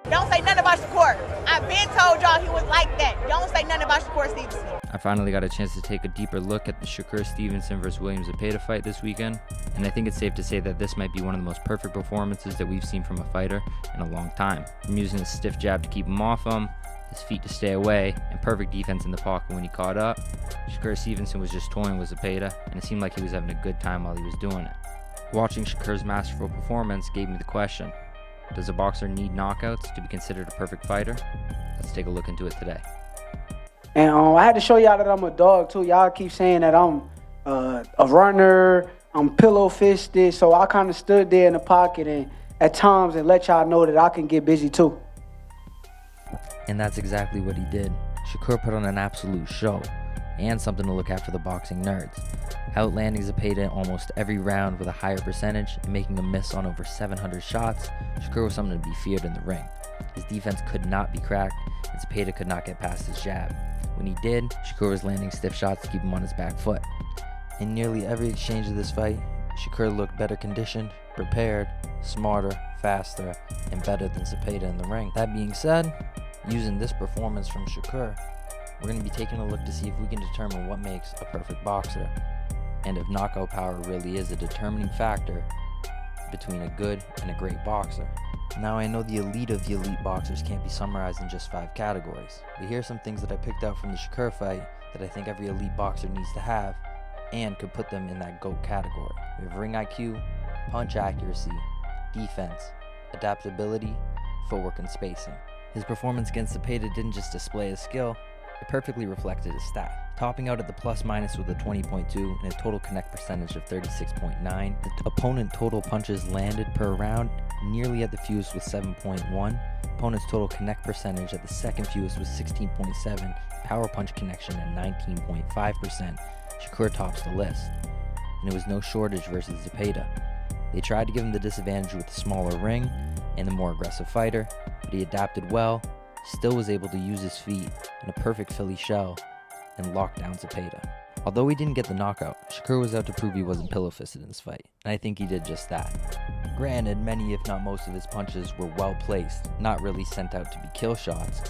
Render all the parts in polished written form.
Don't say nothing about Shakur. I've been told y'all he was like that. Don't say nothing about Shakur Stevenson. I finally got a chance to take a deeper look at the Shakur Stevenson vs. William Zepeda fight this weekend, and I think it's safe to say that this might be one of the most perfect performances that we've seen from a fighter in a long time. From using a stiff jab to keep him off him, his feet to stay away, and perfect defense in the pocket when he caught up, Shakur Stevenson was just toying with Zepeda, and it seemed like he was having a good time while he was doing it. Watching Shakur's masterful performance gave me the question, does a boxer need knockouts to be considered a perfect fighter? Let's take a look into it today. And I had to show y'all that I'm a dog too. Y'all keep saying that I'm a runner, I'm pillow-fisted, so I kind of stood there in the pocket and at times and let y'all know that I can get busy too. And that's exactly what he did. Shakur put on an absolute show, and something to look at for the boxing nerds. Outlanding Zepeda almost every round with a higher percentage and making him miss on over 700 shots, Shakur was something to be feared in the ring. His defense could not be cracked, and Zepeda could not get past his jab. When he did, Shakur was landing stiff shots to keep him on his back foot. In nearly every exchange of this fight, Shakur looked better conditioned, prepared, smarter, faster, and better than Zepeda in the ring. That being said, using this performance from Shakur, we're going to be taking a look to see if we can determine what makes a perfect boxer, and if knockout power really is a determining factor between a good and a great boxer. Now I know the elite of the elite boxers can't be summarized in just 5 categories, but here are some things that I picked out from the Shakur fight that I think every elite boxer needs to have and could put them in that GOAT category. We have ring IQ, punch accuracy, defense, adaptability, footwork, and spacing. His performance against Zepeda didn't just display his skill, it perfectly reflected his stat, topping out at the plus-minus with a 20.2 and a total connect percentage of 36.9. The opponent total punches landed per round nearly at the fewest with 7.1. Opponent's total connect percentage at the second fewest was 16.7. Power punch connection at 19.5%. Shakur tops the list, and it was no shortage versus Zepeda. They tried to give him the disadvantage with the smaller ring and the more aggressive fighter, but he adapted well, still was able to use his feet in a perfect Philly shell and lock down Zepeda. Although he didn't get the knockout, Shakur was out to prove he wasn't pillow-fisted in this fight, and I think he did just that. Granted, many if not most of his punches were well placed, not really sent out to be kill shots.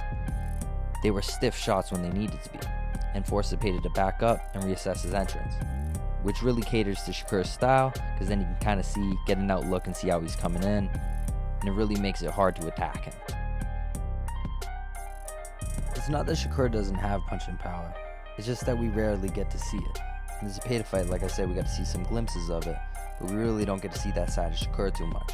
They were stiff shots when they needed to be, and forced Zepeda to back up and reassess his entrance, which really caters to Shakur's style, because then you can kind of get an outlook and see how he's coming in, and it really makes it hard to attack him. It's not that Shakur doesn't have punching power, it's just that we rarely get to see it. In the Zepeda fight, like I said, we got to see some glimpses of it, but we really don't get to see that side of Shakur too much.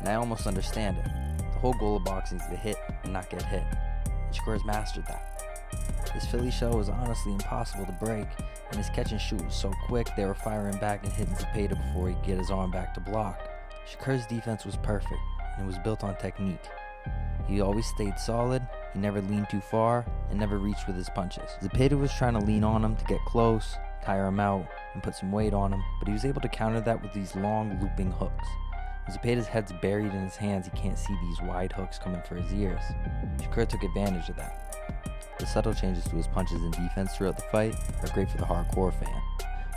And I almost understand it. The whole goal of boxing is to hit and not get hit, and Shakur has mastered that. His Philly shell was honestly impossible to break, and his catch and shoot was so quick they were firing back and hitting Zepeda before he could get his arm back to block. Shakur's defense was perfect, and it was built on technique. He always stayed solid, he never leaned too far, and never reached with his punches. Zepeda was trying to lean on him to get close, tire him out, and put some weight on him, but he was able to counter that with these long looping hooks. When Zepeda's head's buried in his hands, he can't see these wide hooks coming for his ears. Shakur took advantage of that. The subtle changes to his punches and defense throughout the fight are great for the hardcore fan.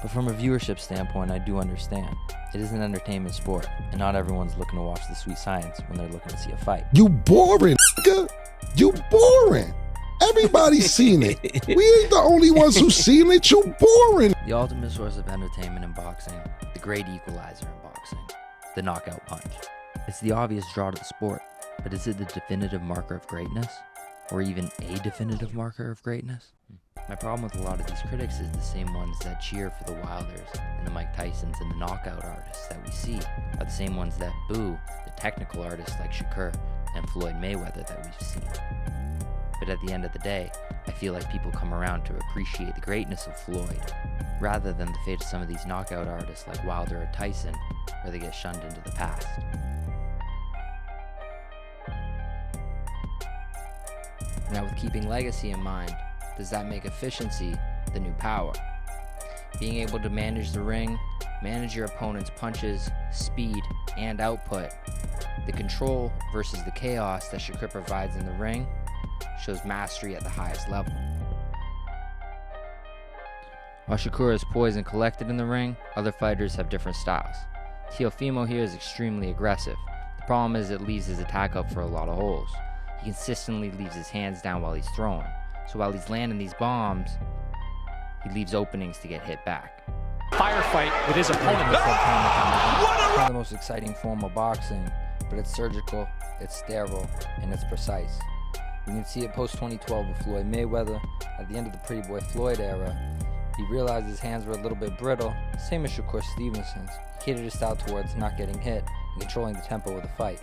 But from a viewership standpoint, I do understand. It is an entertainment sport, and not everyone's looking to watch the sweet science when they're looking to see a fight. You boring, nigga. You boring. Everybody's seen it. We ain't the only ones who've seen it. You boring. The ultimate source of entertainment in boxing, the great equalizer in boxing, the knockout punch. It's the obvious draw to the sport, but is it the definitive marker of greatness? Or even a definitive marker of greatness? My problem with a lot of these critics is the same ones that cheer for the Wilders and the Mike Tysons and the knockout artists that we see are the same ones that boo the technical artists like Shakur and Floyd Mayweather that we've seen. But at the end of the day, I feel like people come around to appreciate the greatness of Floyd rather than the fate of some of these knockout artists like Wilder or Tyson, where they get shunned into the past. Now, with keeping legacy in mind, does that make efficiency the new power? Being able to manage the ring, manage your opponent's punches, speed, and output, the control versus the chaos that Shakur provides in the ring shows mastery at the highest level. While Shakur is poised and collected in the ring, other fighters have different styles. Teofimo here is extremely aggressive. The problem is it leaves his attack up for a lot of holes. he consistently leaves his hands down while he's throwing. So while he's landing these bombs, he leaves openings to get hit back. Firefight with his opponent. One of the most exciting form of boxing, but it's surgical, it's sterile, and it's precise. You can see it post-2012 with Floyd Mayweather. At the end of the Pretty Boy Floyd era, he realized his hands were a little bit brittle, same as Shakur Stevenson's. He catered his style towards not getting hit and controlling the tempo of the fight.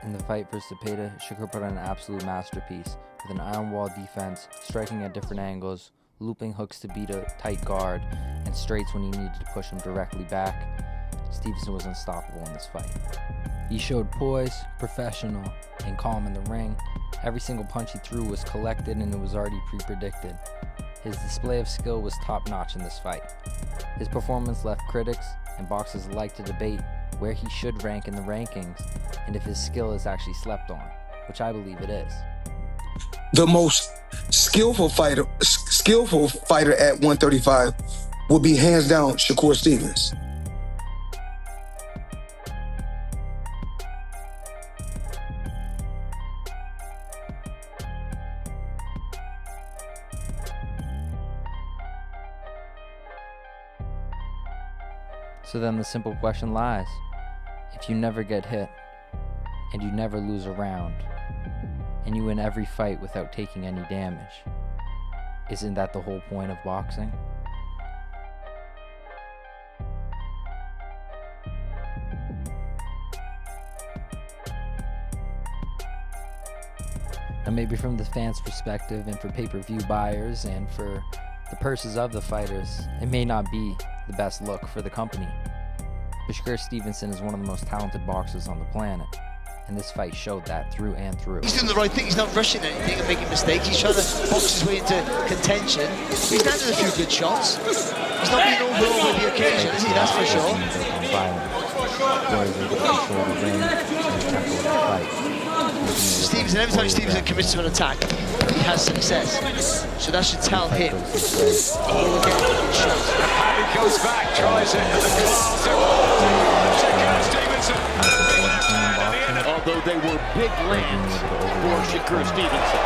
In the fight versus Zepeda, Shakur put on an absolute masterpiece with an iron wall defense, striking at different angles, looping hooks to beat a tight guard, and straights when he needed to push him directly back. Stevenson was unstoppable in this fight. He showed poise, professional, and calm in the ring. Every single punch he threw was collected and it was already pre-predicted. His display of skill was top-notch in this fight. His performance left critics and boxers alike to debate where he should rank in the rankings and if his skill is actually slept on, which I believe it is. The most skillful fighter at 135 would be hands down Shakur Stevenson. So then the simple question lies, if you never get hit, and you never lose a round, and you win every fight without taking any damage, isn't that the whole point of boxing? Now maybe from the fans' perspective and for pay-per-view buyers and for the purses of the fighters, it may not be the best look for the company. But Shakur Stevenson is one of the most talented boxers on the planet, and this fight showed that through and through. He's doing the right thing, he's not rushing anything and making mistakes, he's trying to box his way into contention. He's landed a few good shots. He's not being overall with the occasion, is he? That's for sure. Stevenson, every time Stevenson commits to an attack, he has success. So that should tell him. Oh, again, good shot. He goes back, tries it, and the class Shakur Stevenson. Although they were big lands for Shakur Stevenson.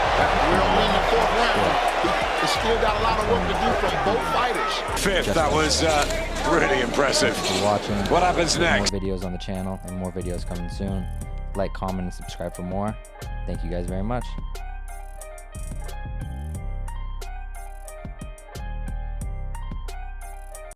We're only in the fourth round. He's still got a lot of work to do from both fighters. Fifth, that was really impressive. Thanks for watching. What happens next? More videos on the channel and more videos coming soon. Like, comment, and subscribe for more. Thank you guys very much.